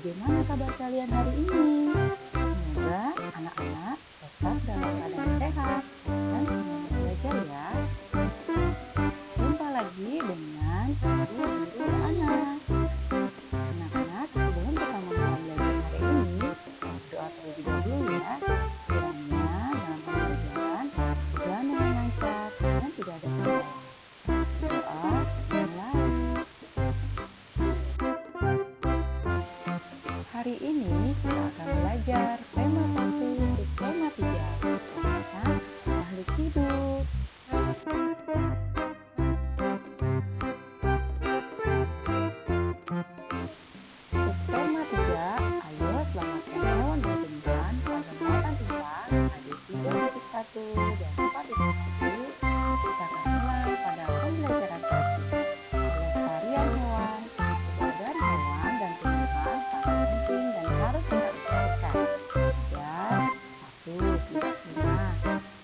bagaimana kabar kalian hari ini? Semoga anak-anak tetap dalam keadaan sehat dan semangat belajar ya. Jumpa lagi dengan Ibu Guru Anak. Anak-anak, sebelum kita memulai belajar hari ini, berdoa terlebih dahulu ya. Kiranya dalam pembelajaran berjalan dengan lancar dan tidak ada kendala. Doa dimulai. Hari ini kita akan belajar tema 1 subtema 3 tentang makhluk hidup. Subtema 3, ayo selamatkan hewan dan tumbuhan pada muatan IPA AD 3.1 dan 4.1. Kita akan mulai pada pembelajaran topik pelestarian hewan. Keberadaan hewan dan tumbuhan sangat penting dan harus kita lestarikan. Dan 1. Tidak punah.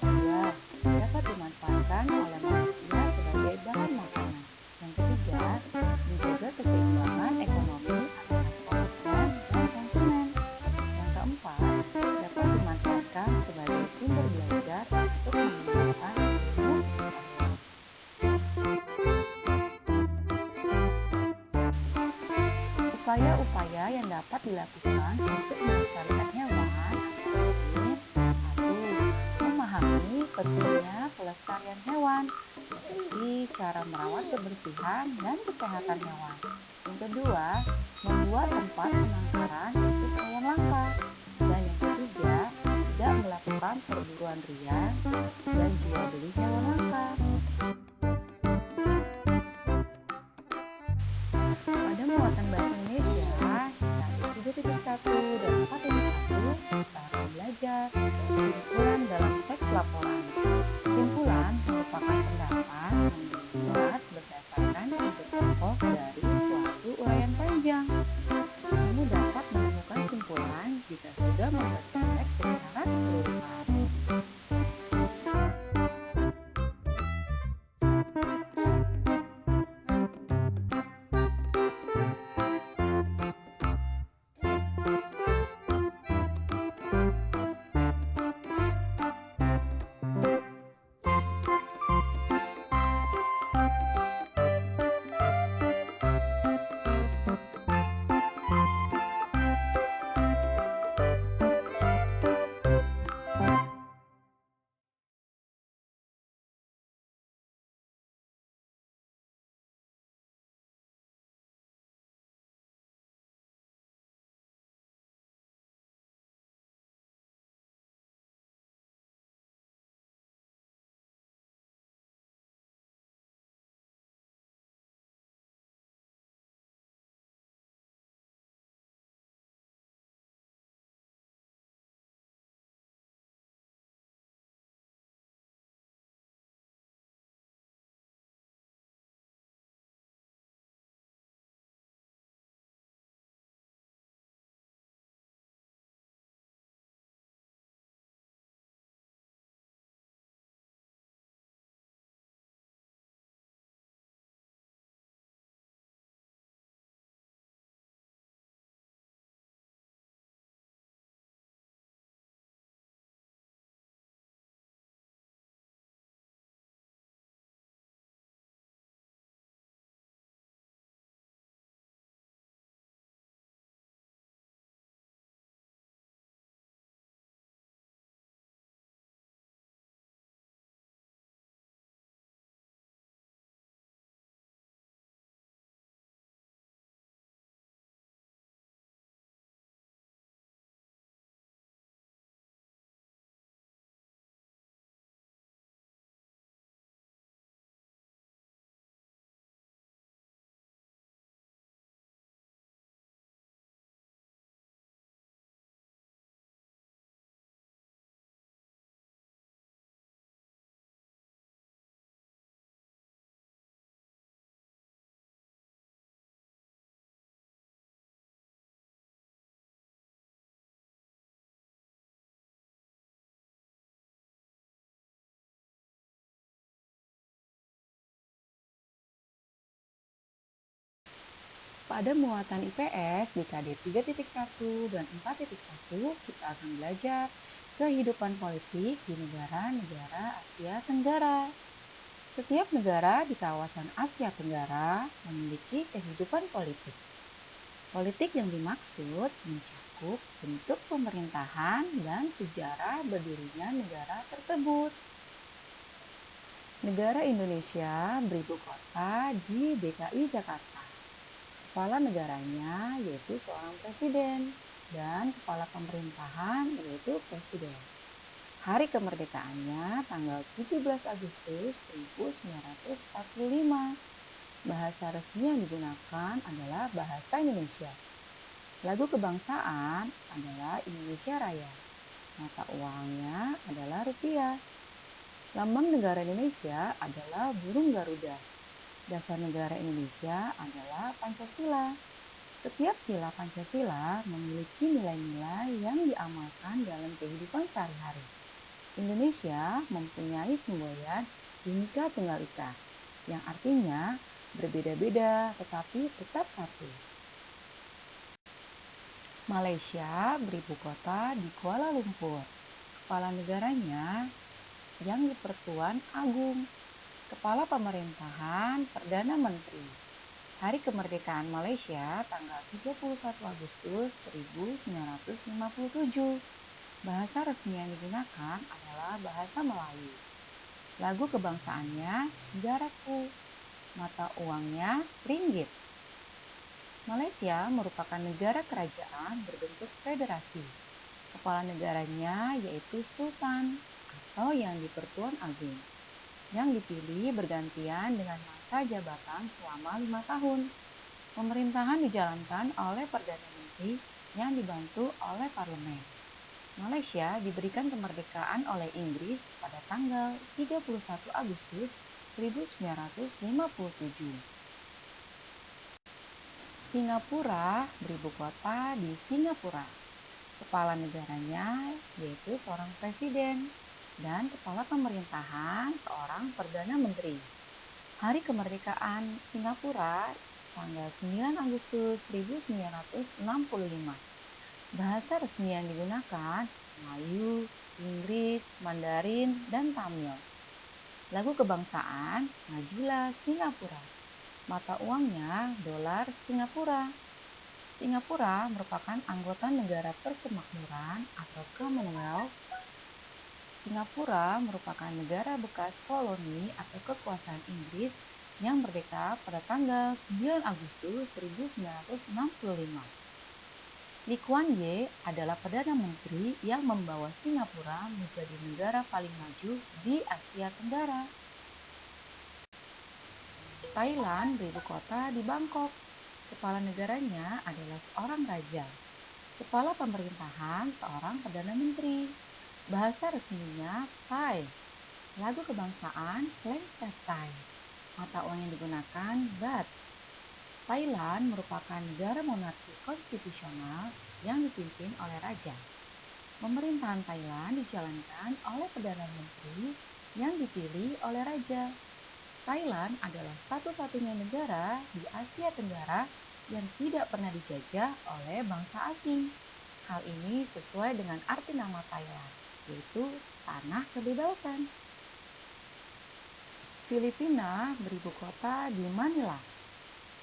2. Dapat dimanfaatkan oleh manusia sebagai bahan makanan. Yang ketiga, menjaga keseimbangan ekonomi antara produsen dan konsumen. Yang keempat, dapat dimanfaatkan sebagai sumber belajar untuk mengembangkan ilmu pengetahuan. Upaya-upaya yang dapat dilakukan untuk melestarikan hewan antara lain: 1. Memahami pentingnya pelestarian hewan, seperti cara merawat kebersihan dan kesehatan hewan. Yang kedua, membuat tempat penangkaran untuk hewan langka. Dan yang ketiga, tidak melakukan perburuan liar dan jual beli hewan langka. Pada muatan bahasa Indonesia yang 3.1 dan 4.1, kita akan belajar kesimpulan dalam teks laporan. Kesimpulan merupakan pendapat yang dibuat berdasarkan sudut tokoh dari suatu uraian panjang. Kamu dapat menemukan kesimpulan jika sudah membaca teks secara keseluruhan. Pada muatan IPS di KD 3.1 dan 4.1 kita akan belajar kehidupan politik di negara-negara Asia Tenggara. Setiap negara di kawasan Asia Tenggara memiliki kehidupan politik. Politik yang dimaksud mencakup bentuk pemerintahan dan sejarah berdirinya negara tersebut. Negara Indonesia beribu kota di DKI Jakarta. Kepala negaranya yaitu seorang presiden dan kepala pemerintahan yaitu presiden. Hari kemerdekaannya tanggal 17 Agustus 1945. Bahasa resmi yang digunakan adalah bahasa Indonesia. Lagu kebangsaan adalah Indonesia Raya. Mata uangnya adalah rupiah. Lambang negara Indonesia adalah burung Garuda. Dasar negara Indonesia adalah Pancasila. Setiap sila Pancasila memiliki nilai-nilai yang diamalkan dalam kehidupan sehari-hari. Indonesia mempunyai semboyan Bhinneka Tunggal Ika, yang artinya berbeda-beda tetapi tetap satu. Malaysia beribu kota di Kuala Lumpur. Kepala negaranya Yang di-Pertuan Agung. Kepala pemerintahan Perdana Menteri. Hari kemerdekaan Malaysia tanggal 31 Agustus 1957. Bahasa resmi yang digunakan adalah bahasa Melayu. Lagu kebangsaannya Negaraku. Mata uangnya ringgit. Malaysia merupakan negara kerajaan berbentuk federasi. Kepala negaranya yaitu Sultan atau Yang di-Pertuan Agung, yang dipilih bergantian dengan masa jabatan selama 5 tahun. Pemerintahan dijalankan oleh Perdana Menteri yang dibantu oleh parlemen. Malaysia diberikan kemerdekaan oleh Inggris pada tanggal 31 Agustus 1957. Singapura beribu kota di Singapura. Kepala negaranya yaitu seorang presiden dan kepala pemerintahan seorang Perdana Menteri. Hari kemerdekaan Singapura tanggal 9 Agustus 1965. Bahasa resmi yang digunakan Melayu, Inggris, Mandarin, dan Tamil. Lagu kebangsaan Majulah Singapura. Mata uangnya dolar Singapura. Singapura merupakan anggota negara persemakmuran atau Commonwealth. Singapura merupakan negara bekas koloni atau kekuasaan Inggris yang merdeka pada tanggal 9 Agustus 1965. Lee Kuan Yew adalah Perdana Menteri yang membawa Singapura menjadi negara paling maju di Asia Tenggara. Thailand beribu kota di Bangkok. Kepala negaranya adalah seorang raja. Kepala pemerintahan seorang Perdana Menteri. Bahasa resminya Thai. Lagu kebangsaan Kleng Chap Thai. Mata uang yang digunakan Baht. Thailand merupakan negara monarki konstitusional yang dipimpin oleh raja. Pemerintahan Thailand dijalankan oleh Perdana Menteri yang dipilih oleh raja. Thailand adalah satu-satunya negara di Asia Tenggara yang tidak pernah dijajah oleh bangsa asing. Hal ini sesuai dengan arti nama Thailand, yaitu tanah kebebasan. Filipina beribu kota di Manila.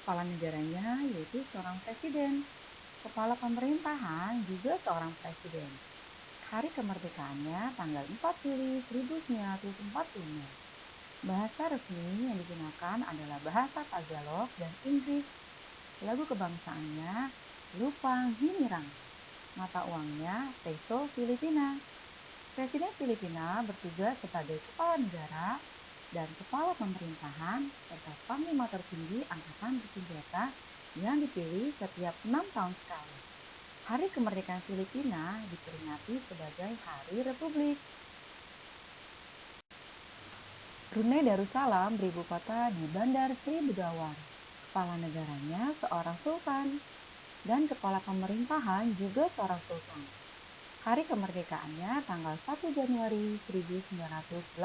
Kepala negaranya yaitu seorang presiden. Kepala pemerintahan juga seorang presiden. Hari kemerdekaannya tanggal 4 Juli 1945. Bahasa resmi yang digunakan adalah bahasa Tagalog dan Inggris. Lagu kebangsaannya Lupang Hinirang. Mata uangnya peso Filipina. Presiden Filipina bertugas sebagai kepala negara dan kepala pemerintahan serta panglima tertinggi angkatan bersenjata yang dipilih setiap 6 tahun sekali. Hari kemerdekaan Filipina diperingati sebagai Hari Republik. Brunei Darussalam beribu kota di Bandar Sri Begawan. Kepala negaranya seorang sultan dan kepala pemerintahan juga seorang sultan. Hari kemerdekaannya tanggal 1 Januari 1984.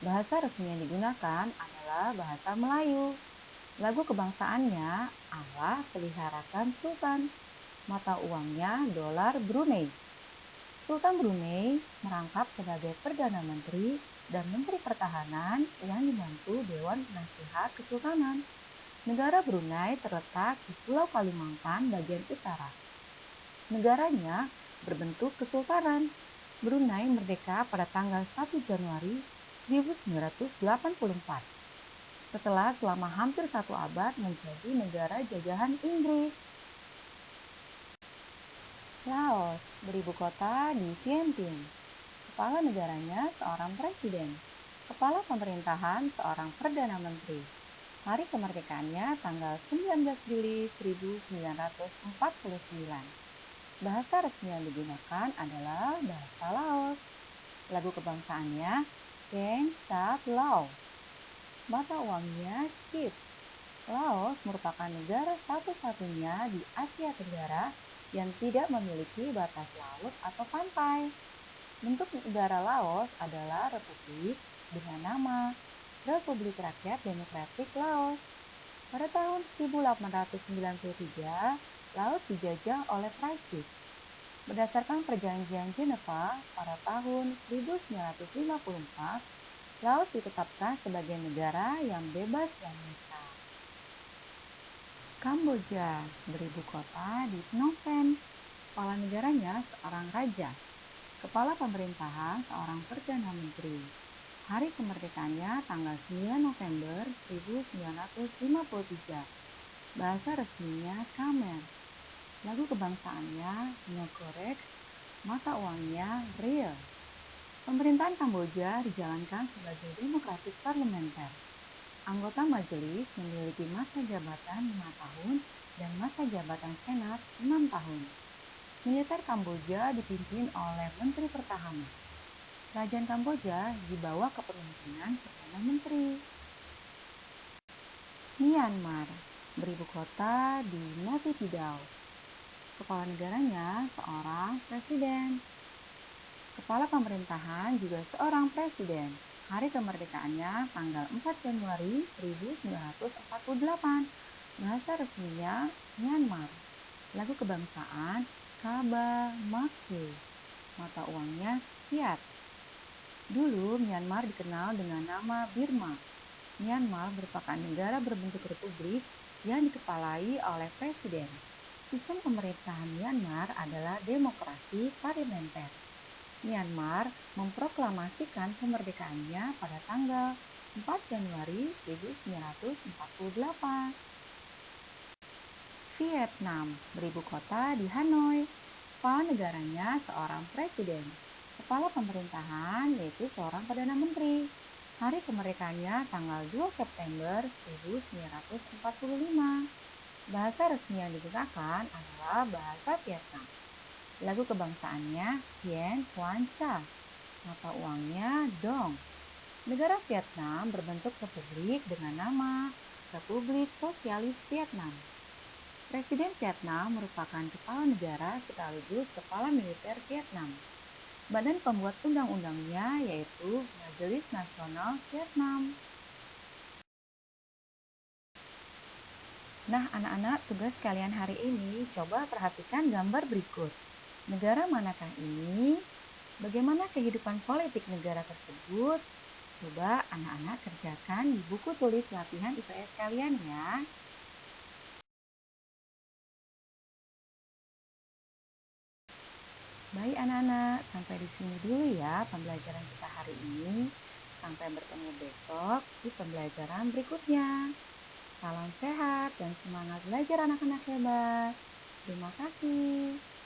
Bahasa resmi yang digunakan adalah bahasa Melayu. Lagu kebangsaannya Allah peliharakan Sultan. Mata uangnya dolar Brunei. Sultan Brunei merangkap sebagai Perdana Menteri dan Menteri Pertahanan yang dibantu Dewan Penasihat Kesultanan. Negara Brunei terletak di Pulau Kalimantan bagian utara. Negaranya berbentuk kesultanan. Brunei merdeka pada tanggal 1 Januari 1984. Setelah selama hampir 1 abad menjadi negara jajahan Inggris. Laos beribu kota di Vientiane. Kepala negaranya seorang presiden. Kepala pemerintahan seorang perdana menteri. Hari kemerdekaannya tanggal 19 Juli 1949. Bahasa resmi yang digunakan adalah bahasa Laos. Lagu kebangsaannya Keng Sat Lao. Mata uangnya Kip. Laos merupakan negara satu-satunya di Asia Tenggara yang tidak memiliki batas laut atau pantai. Bentuk negara Laos adalah republik dengan nama Republik Rakyat Demokratik Laos. Pada tahun 1893, Laos dijajah oleh Prancis. Berdasarkan Perjanjian Jeneva pada tahun 1954, Laos ditetapkan sebagai negara yang bebas dan netral. Kamboja beribu kota di Phnom Penh. Kepala negaranya seorang raja. Kepala pemerintahan seorang perdana menteri. Hari kemerdekaannya tanggal 9 November 1953. Bahasa resminya Khmer. Lagu kebangsaannya Ngorek. Mata uangnya Riel. Pemerintahan Kamboja dijalankan sebagai demokrasi parlementer. Anggota majelis memiliki masa jabatan 5 tahun dan masa jabatan senat 6 tahun. Militer Kamboja dipimpin oleh Menteri Pertahanan. Kerajaan Kamboja di bawah kepemimpinan Perdana Menteri. Myanmar beribu kota di Naypyidaw. Kepala negaranya seorang presiden. Kepala pemerintahan juga seorang presiden. Hari kemerdekaannya tanggal 4 Januari 1948. Bahasa resminya Myanmar. Lagu kebangsaan Kaba Makhe. Mata uangnya Kyat. Dulu Myanmar dikenal dengan nama Burma. Myanmar merupakan negara berbentuk republik yang dikepalai oleh presiden. Sistem pemerintahan Myanmar adalah demokrasi parlementer. Myanmar memproklamasikan kemerdekaannya pada tanggal 4 Januari 1948. Vietnam beribu kota di Hanoi. Kepala negaranya seorang presiden. Kepala pemerintahan yaitu seorang perdana menteri. Hari kemerdekaannya tanggal 2 September 1945. Bahasa resmi yang digunakan adalah bahasa Vietnam. Lagu kebangsaannya Vien Quan Cha. Mata uangnya Dong. Negara Vietnam berbentuk republik dengan nama Republik Sosialis Vietnam. Presiden Vietnam merupakan kepala negara sekaligus kepala militer Vietnam. Badan pembuat undang-undangnya yaitu Majelis Nasional Vietnam. Nah, anak-anak, tugas kalian hari ini coba perhatikan gambar berikut. Negara manakah ini? Bagaimana kehidupan politik negara tersebut? Coba anak-anak kerjakan di buku tulis latihan IPS kalian ya. Baik anak-anak, sampai di sini dulu ya pembelajaran kita hari ini. Sampai bertemu besok di pembelajaran berikutnya. Salam sehat dan semangat belajar anak-anak hebat. Terima kasih.